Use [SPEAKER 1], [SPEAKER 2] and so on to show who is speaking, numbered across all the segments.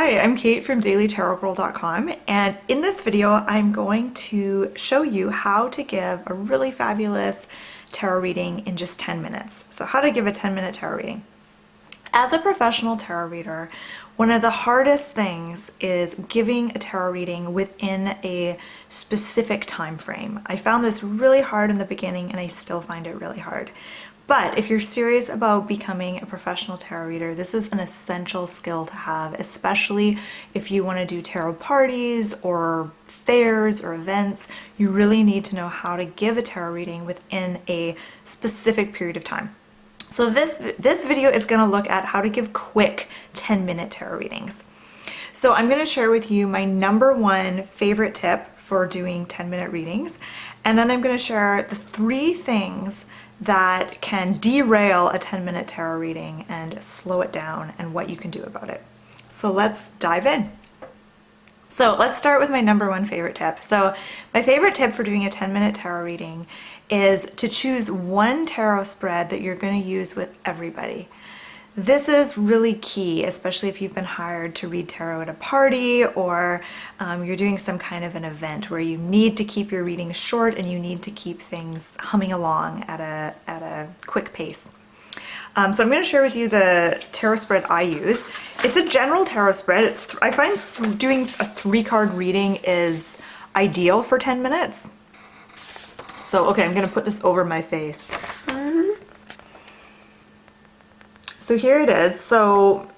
[SPEAKER 1] Hi, I'm Kate from dailytarotgirl.com, and in this video I'm going to show you how to give a really fabulous tarot reading in just 10 minutes. So how to give a 10-minute tarot reading. As a professional tarot reader, one of the hardest things is giving a tarot reading within a specific time frame. I found this really hard in the beginning and I still find it really hard. But if you're serious about becoming a professional tarot reader, this is an essential skill to have, especially if you want to do tarot parties or fairs or events. You really need to know how to give a tarot reading within a specific period of time. So this video is going to look at how to give quick 10-minute tarot readings. So I'm going to share with you my #1 favorite tip for doing 10-minute readings, and then I'm going to share the 3 things that can derail a 10-minute tarot reading and slow it down and what you can do about it. So let's dive in. So let's start with my #1 favorite tip. So my favorite tip for doing a 10-minute tarot reading is to choose one tarot spread that you're going to use with everybody. This is really key, especially if you've been hired to read tarot at a party or you're doing some kind of an event where you need to keep your readings short and you need to keep things humming along at a quick pace. So I'm going to share with you the tarot spread I use. It's a general tarot spread. I find doing a 3-card reading is ideal for 10 minutes. So, okay, I'm going to put this over my face. So here it is. So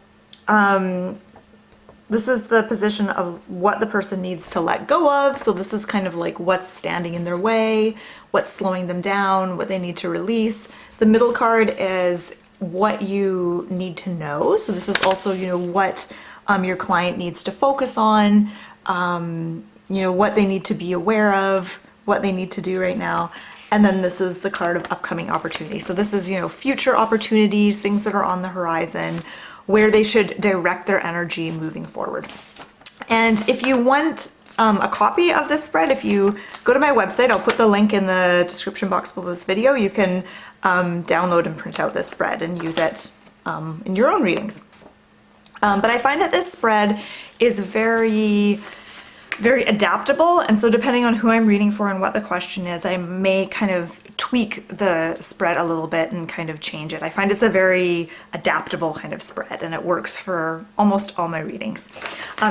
[SPEAKER 1] this is the position of what the person needs to let go of. So this is kind of like what's standing in their way, what's slowing them down, what they need to release. The middle card is what you need to know. So this is also, what your client needs to focus on, what they need to be aware of, what they need to do right now. And then this is the card of upcoming opportunities. So this is, future opportunities, things that are on the horizon, where they should direct their energy moving forward. And if you want a copy of this spread, if you go to my website, I'll put the link in the description box below this video. You can download and print out this spread and use it in your own readings. But I find that this spread is very adaptable, and so depending on who I'm reading for and what the question is, I may kind of tweak the spread a little bit and kind of change it. I find it's a very adaptable kind of spread and it works for almost all my readings.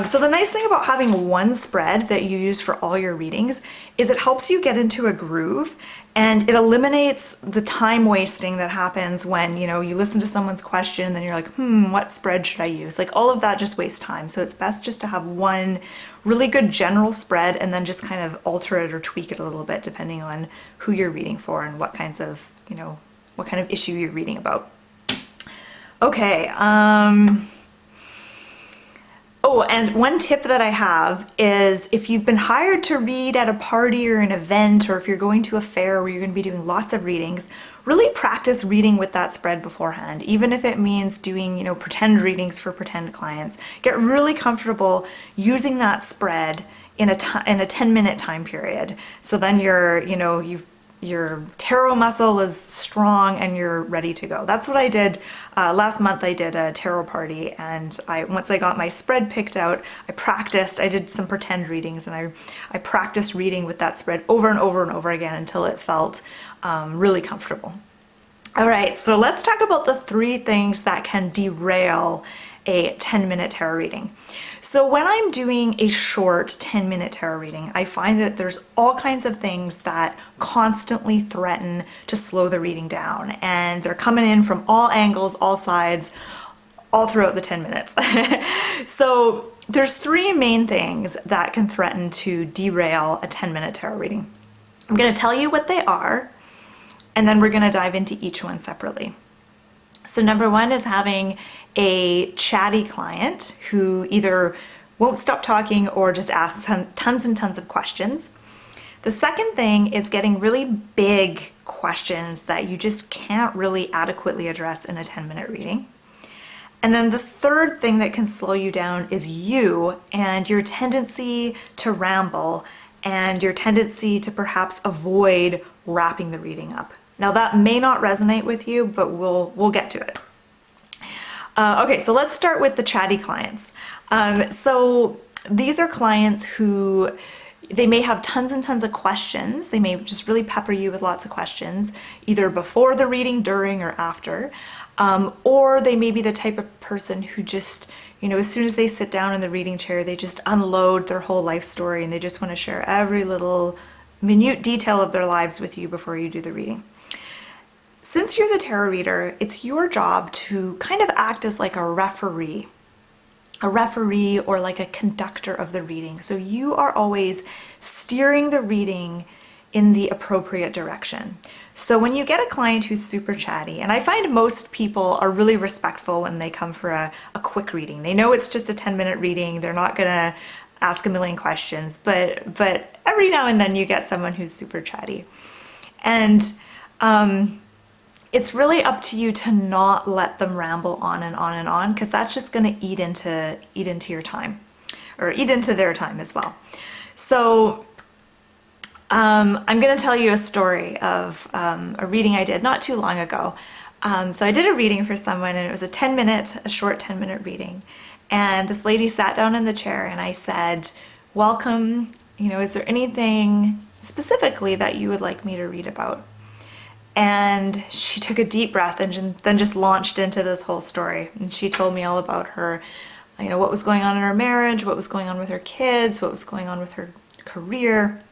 [SPEAKER 1] So the nice thing about having one spread that you use for all your readings is it helps you get into a groove and it eliminates the time wasting that happens when, you listen to someone's question and then you're like, what spread should I use? Like all of that just wastes time. So it's best just to have one really good general spread and then just kind of alter it or tweak it a little bit depending on who you're reading for and what kinds of, what kind of issue you're reading about. Okay, oh, and one tip that I have is if you've been hired to read at a party or an event, or if you're going to a fair where you're going to be doing lots of readings, really practice reading with that spread beforehand, even if it means doing, pretend readings for pretend clients. Get really comfortable using that spread in a 10-minute time period. So then your tarot muscle is strong and you're ready to go. That's what I did last month. I did a tarot party and once I got my spread picked out, I did some pretend readings and I practiced reading with that spread over and over and over again until it felt really comfortable. All right, so let's talk about the 3 things that can derail a 10-minute tarot reading. So when I'm doing a short 10-minute tarot reading, I find that there's all kinds of things that constantly threaten to slow the reading down, and they're coming in from all angles, all sides, all throughout the 10 minutes. So there's 3 main things that can threaten to derail a 10-minute tarot reading. I'm going to tell you what they are, and then we're going to dive into each one separately. So #1 is having a chatty client who either won't stop talking or just asks tons and tons of questions. The second thing is getting really big questions that you just can't really adequately address in a 10-minute reading. And then the third thing that can slow you down is you and your tendency to ramble and your tendency to perhaps avoid wrapping the reading up. Now that may not resonate with you, but we'll get to it. Okay, so let's start with the chatty clients. So these are clients who they may have tons and tons of questions. They may just really pepper you with lots of questions, either before the reading, during, or after. Or they may be the type of person who just, as soon as they sit down in the reading chair, they just unload their whole life story and they just want to share every little minute detail of their lives with you before you do the reading. Since you're the tarot reader, it's your job to kind of act as like a referee or like a conductor of the reading. So you are always steering the reading in the appropriate direction. So when you get a client who's super chatty, and I find most people are really respectful when they come for a quick reading. They know it's just a 10-minute reading. They're not gonna ask a million questions, but every now and then you get someone who's super chatty. And it's really up to you to not let them ramble on and on and on, because that's just going to eat into your time, or eat into their time as well. So I'm going to tell you a story of a reading I did not too long ago. So I did a reading for someone, and it was a short 10-minute reading. And this lady sat down in the chair, and I said, "Welcome. Is there anything specifically that you would like me to read about?" And she took a deep breath and then just launched into this whole story. And she told me all about her, what was going on in her marriage, what was going on with her kids, what was going on with her career.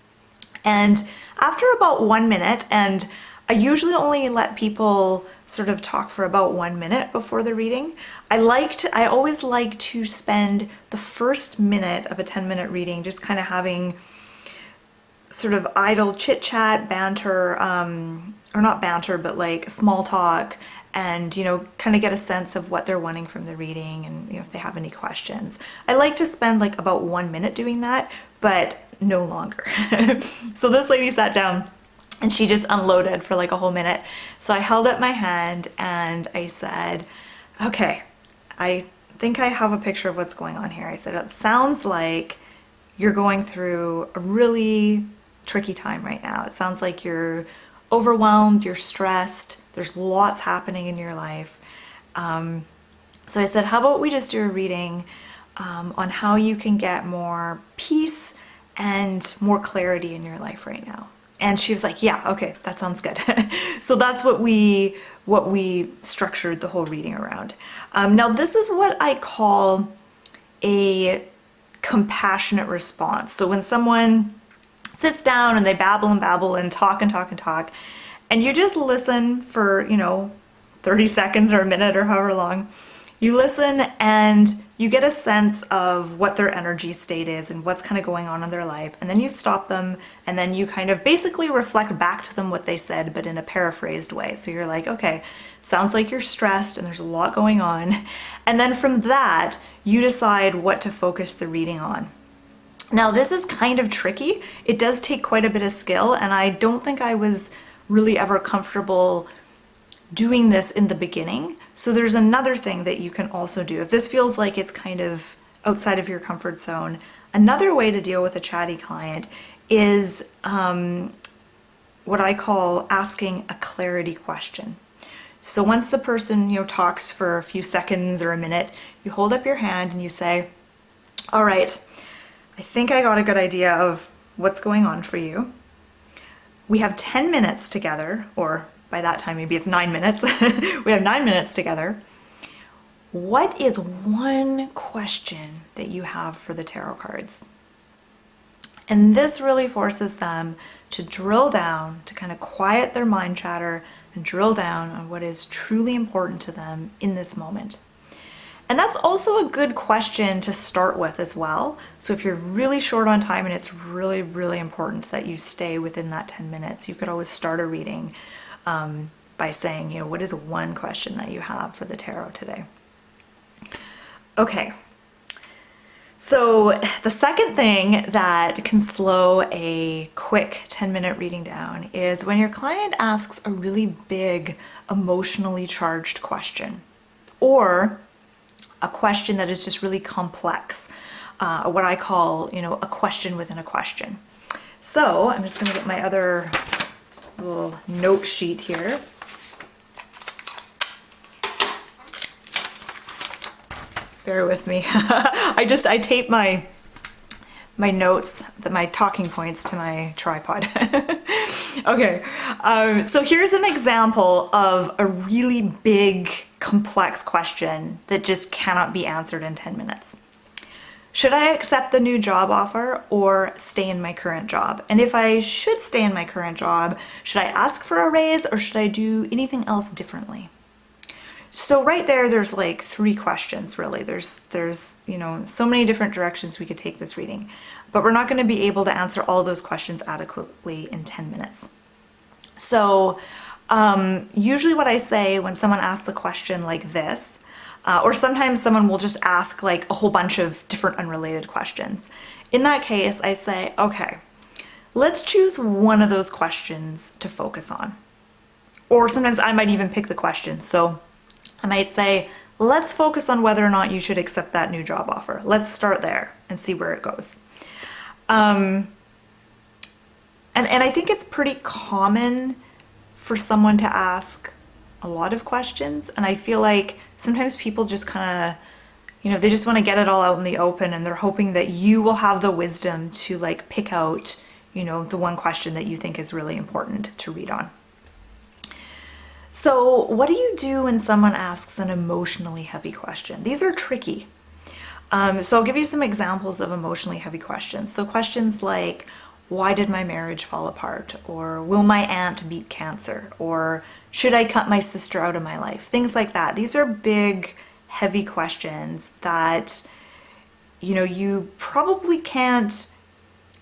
[SPEAKER 1] And after about 1 minute, and I usually only let people sort of talk for about 1 minute before the reading. I always like to spend the first minute of a 10-minute reading just kind of having sort of idle chit chat, banter, or not banter, but like small talk, and kind of get a sense of what they're wanting from the reading, and if they have any questions. I like to spend like about 1 minute doing that, but no longer. So this lady sat down and she just unloaded for like a whole minute. So I held up my hand and I said, "Okay, I think I have a picture of what's going on here." I said, "It sounds like you're going through a really tricky time right now. It sounds like you're overwhelmed, you're stressed, there's lots happening in your life." So I said, "How about we just do a reading on how you can get more peace and more clarity in your life right now?" And she was like, "Yeah, okay, that sounds good." So that's what we structured the whole reading around. Now this is what I call a compassionate response. So when someone sits down and they babble and talk and talk and talk, and you just listen for 30 seconds or a minute or however long, you listen and you get a sense of what their energy state is and what's kind of going on in their life, and then you stop them and then you kind of basically reflect back to them what they said, but in a paraphrased way. So you're like, "Okay, sounds like you're stressed and there's a lot going on," and then from that you decide what to focus the reading on. Now this is kind of tricky. It does take quite a bit of skill, and I don't think I was really ever comfortable doing this in the beginning. So there's another thing that you can also do. If this feels like it's kind of outside of your comfort zone, another way to deal with a chatty client is what I call asking a clarity question. So once the person talks for a few seconds or a minute, you hold up your hand and you say, "All right, I think I got a good idea of what's going on for you. We have 10 minutes together," or by that time maybe it's 9 minutes. "We have 9 minutes together. What is one question that you have for the tarot cards?" And this really forces them to drill down, to kind of quiet their mind chatter and drill down on what is truly important to them in this moment. And that's also a good question to start with as well. So if you're really short on time and it's really, really important that you stay within that 10 minutes, you could always start a reading by saying, "What is one question that you have for the tarot today?" Okay. So the second thing that can slow a quick 10-minute reading down is when your client asks a really big, emotionally charged question, or a question that is just really complex, what I call, a question within a question. So I'm just going to get my other little note sheet here. Bear with me. I tape my notes, my talking points to my tripod. Okay, so here's an example of a really big, complex question that just cannot be answered in 10 minutes. Should I accept the new job offer or stay in my current job? And if I should stay in my current job, should I ask for a raise or should I do anything else differently? So right there, there's like 3 questions really. There's you know, so many different directions we could take this reading, but we're not going to be able to answer all those questions adequately in 10 minutes. So usually what I say when someone asks a question like this, or sometimes someone will just ask like a whole bunch of different unrelated questions. In that case, I say, okay, let's choose one of those questions to focus on. Or sometimes I might even pick the question. So I might say, let's focus on whether or not you should accept that new job offer. Let's start there and see where it goes. And I think it's pretty common for someone to ask a lot of questions. And I feel like sometimes people just kind of, you know, they just want to get it all out in the open and they're hoping that you will have the wisdom to like pick out, you know, the one question that you think is really important to read on. So what do you do when someone asks an emotionally heavy question? These are tricky. So I'll give you some examples of emotionally heavy questions. So questions like, why did my marriage fall apart? Or will my aunt beat cancer? Or should I cut my sister out of my life? Things like that. These are big, heavy questions that, you know, you probably can't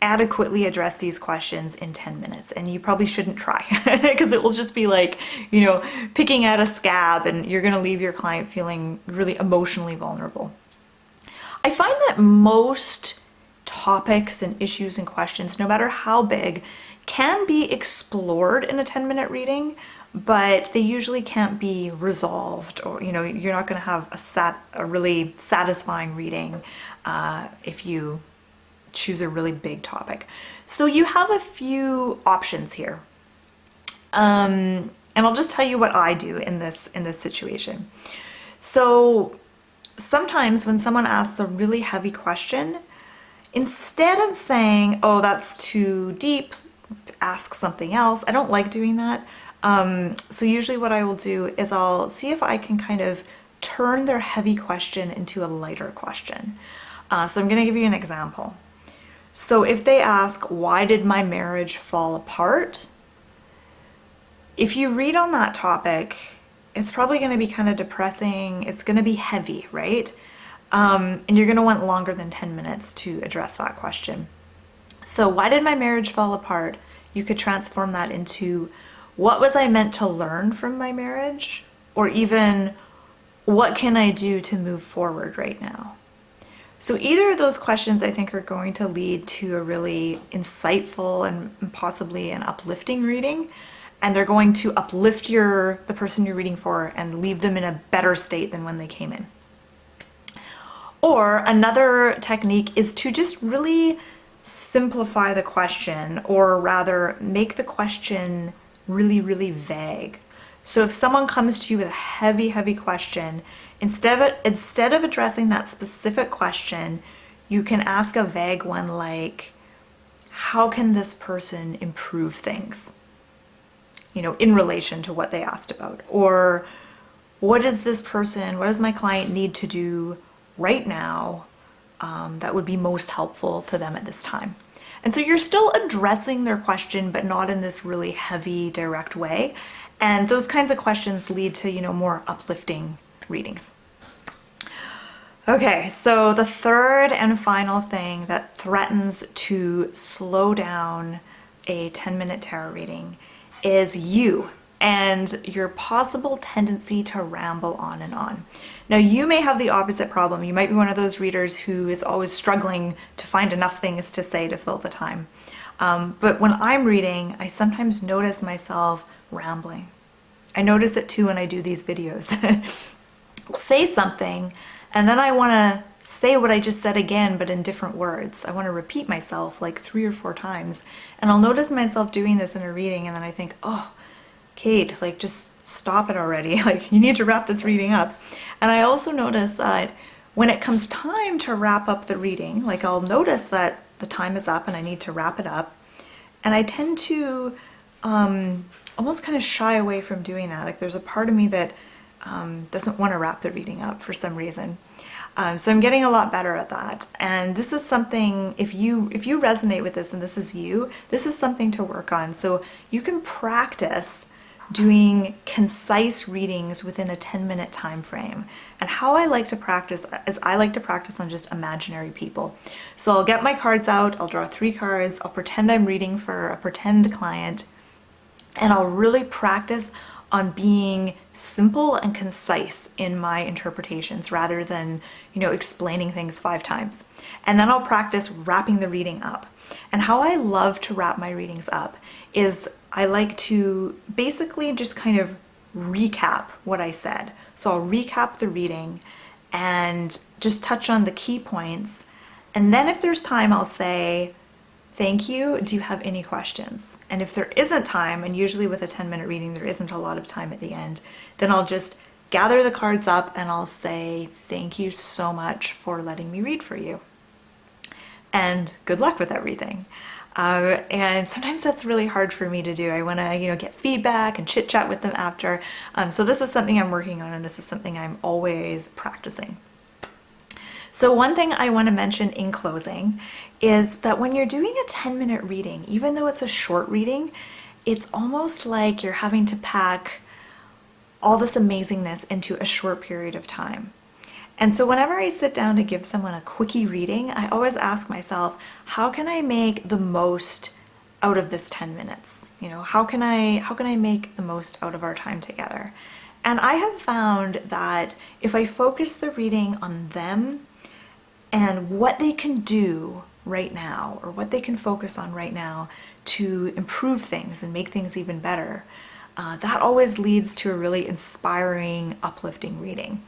[SPEAKER 1] adequately address these questions in 10 minutes, and you probably shouldn't try because it will just be like, you know, picking at a scab and you're going to leave your client feeling really emotionally vulnerable. I find that most topics and issues and questions, no matter how big, can be explored in a 10-minute reading, but they usually can't be resolved, or, you know, you're not going to have a really satisfying reading if you choose a really big topic. So you have a few options here. And I'll just tell you what I do in this situation. So sometimes when someone asks a really heavy question, instead of saying, oh, that's too deep, ask something else. I don't like doing that. So usually what I will do is I'll see if I can kind of turn their heavy question into a lighter question. So I'm going to give you an example. So if they ask, why did my marriage fall apart? If you read on that topic, it's probably going to be kind of depressing. It's going to be heavy, right? And you're going to want longer than 10 minutes to address that question. So why did my marriage fall apart? You could transform that into, what was I meant to learn from my marriage? Or even, what can I do to move forward right now? So either of those questions I think are going to lead to a really insightful and possibly an uplifting reading, and they're going to uplift the person you're reading for and leave them in a better state than when they came in. Or another technique is to just really simplify the question, or rather make the question really, really vague. So if someone comes to you with a heavy, heavy question, instead of addressing that specific question, you can ask a vague one like, how can this person improve things? You know, in relation to what they asked about. Or what does my client need to do right now that would be most helpful to them at this time? And so you're still addressing their question, but not in this really heavy, direct way. And those kinds of questions lead to, you know, more uplifting readings. Okay, so the third and final thing that threatens to slow down a 10-minute tarot reading is you and your possible tendency to ramble on and on. Now, you may have the opposite problem. You might be one of those readers who is always struggling to find enough things to say to fill the time. But when I'm reading, I sometimes notice myself rambling. I notice it too when I do these videos. I'll say something, and then I want to say what I just said again, but in different words. I want to repeat myself like 3 or 4 times. And I'll notice myself doing this in a reading, and then I think, oh, Kate, like, just stop it already. Like, you need to wrap this reading up. And I also notice that when it comes time to wrap up the reading, like I'll notice that the time is up and I need to wrap it up, and I tend to almost kind of shy away from doing that. Like there's a part of me that doesn't want to wrap the reading up for some reason. So I'm getting a lot better at that. And this is something, if you resonate with this and this is you, this is something to work on. So you can practice doing concise readings within a 10-minute time frame. And how I like to practice is I like to practice on just imaginary people. So I'll get my cards out, I'll draw 3 cards, I'll pretend I'm reading for a pretend client, and I'll really practice on being simple and concise in my interpretations rather than, explaining things 5 times. And then I'll practice wrapping the reading up. And how I love to wrap my readings up is I like to basically just kind of recap what I said. So I'll recap the reading and just touch on the key points. And then if there's time, I'll say, thank you, do you have any questions? And if there isn't time, and usually with a 10-minute reading, there isn't a lot of time at the end, then I'll just gather the cards up and I'll say, thank you so much for letting me read for you. And good luck with everything. And sometimes that's really hard for me to do. I want to, get feedback and chit chat with them after. So this is something I'm working on, and this is something I'm always practicing. So one thing I want to mention in closing is that when you're doing a 10-minute reading, even though it's a short reading, it's almost like you're having to pack all this amazingness into a short period of time. And so whenever I sit down to give someone a quickie reading, I always ask myself, how can I make the most out of this 10 minutes? How can I make the most out of our time together? And I have found that if I focus the reading on them and what they can do right now, or what they can focus on right now to improve things and make things even better, that always leads to a really inspiring, uplifting reading.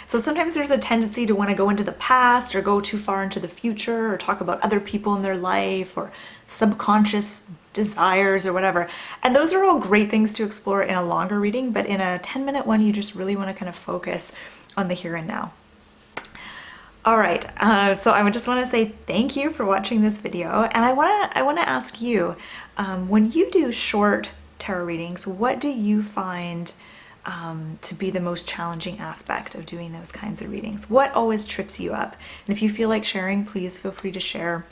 [SPEAKER 1] So sometimes there's a tendency to want to go into the past or go too far into the future or talk about other people in their life or subconscious desires or whatever. And those are all great things to explore in a longer reading, but in a 10-minute one, you just really want to kind of focus on the here and now. All right, so I just want to say thank you for watching this video, and I want to ask you, when you do short tarot readings, what do you find to be the most challenging aspect of doing those kinds of readings? What always trips you up? And if you feel like sharing, please feel free to share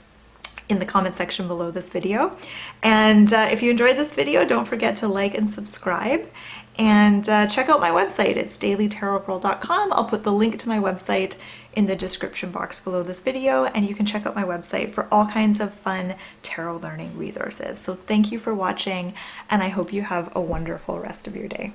[SPEAKER 1] in the comment section below this video. And if you enjoyed this video, don't forget to like and subscribe. And check out my website. It's dailytarotgirl.com. I'll put the link to my website in the description box below this video, and you can check out my website for all kinds of fun tarot learning resources. So thank you for watching, and I hope you have a wonderful rest of your day.